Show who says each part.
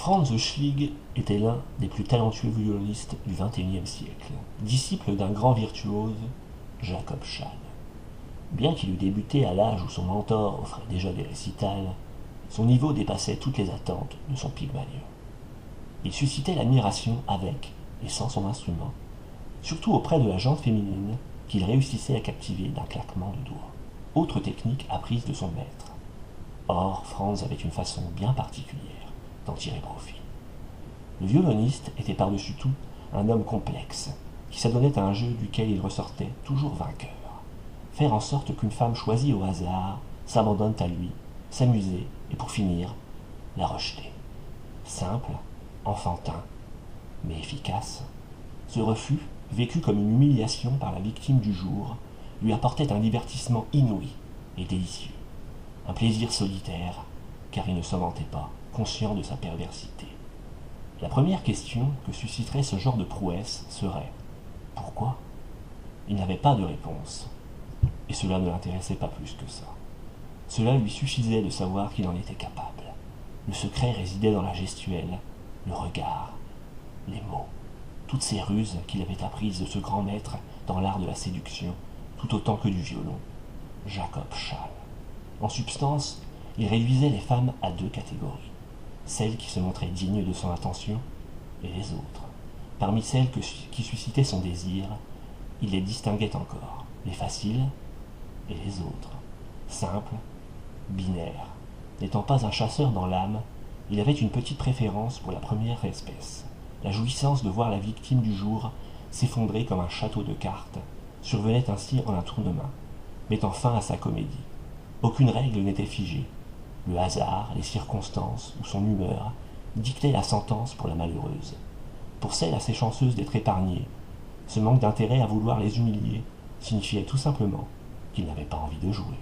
Speaker 1: Franz Schlig était l'un des plus talentueux violonistes du XXIe siècle, disciple d'un grand virtuose, Jacob Schall. Bien qu'il eût débuté à l'âge où son mentor offrait déjà des récitals, son niveau dépassait toutes les attentes de son Pygmalion. Il suscitait l'admiration avec et sans son instrument, surtout auprès de la gente féminine qu'il réussissait à captiver d'un claquement de doigts. Autre technique apprise de son maître. Or, Franz avait une façon bien particulière d'en tirer profit. Le violoniste était par-dessus tout un homme complexe, qui s'adonnait à un jeu duquel il ressortait toujours vainqueur. Faire en sorte qu'une femme choisie au hasard s'abandonne à lui, s'amuser et pour finir, la rejeter. Simple, enfantin, mais efficace. Ce refus, vécu comme une humiliation par la victime du jour, lui apportait un divertissement inouï et délicieux. Un plaisir solitaire, car il ne s'en vantait pas, conscient de sa perversité. La première question que susciterait ce genre de prouesse serait « Pourquoi ?» Il n'avait pas de réponse, et cela ne l'intéressait pas plus que ça. Cela lui suffisait de savoir qu'il en était capable. Le secret résidait dans la gestuelle, le regard, les mots, toutes ces ruses qu'il avait apprises de ce grand maître dans l'art de la séduction, tout autant que du violon, Jacob Schall. En substance, il réduisait les femmes à deux catégories, celles qui se montraient dignes de son attention et les autres. Parmi celles qui suscitaient son désir, il les distinguait encore, les faciles et les autres, simples, binaires. N'étant pas un chasseur dans l'âme, il avait une petite préférence pour la première espèce, la jouissance de voir la victime du jour s'effondrer comme un château de cartes, survenait ainsi en un tournement, mettant fin à sa comédie. Aucune règle n'était figée. Le hasard, les circonstances ou son humeur dictaient la sentence pour la malheureuse. Pour celle assez chanceuse d'être épargnée, ce manque d'intérêt à vouloir les humilier signifiait tout simplement qu'il n'avait pas envie de jouer.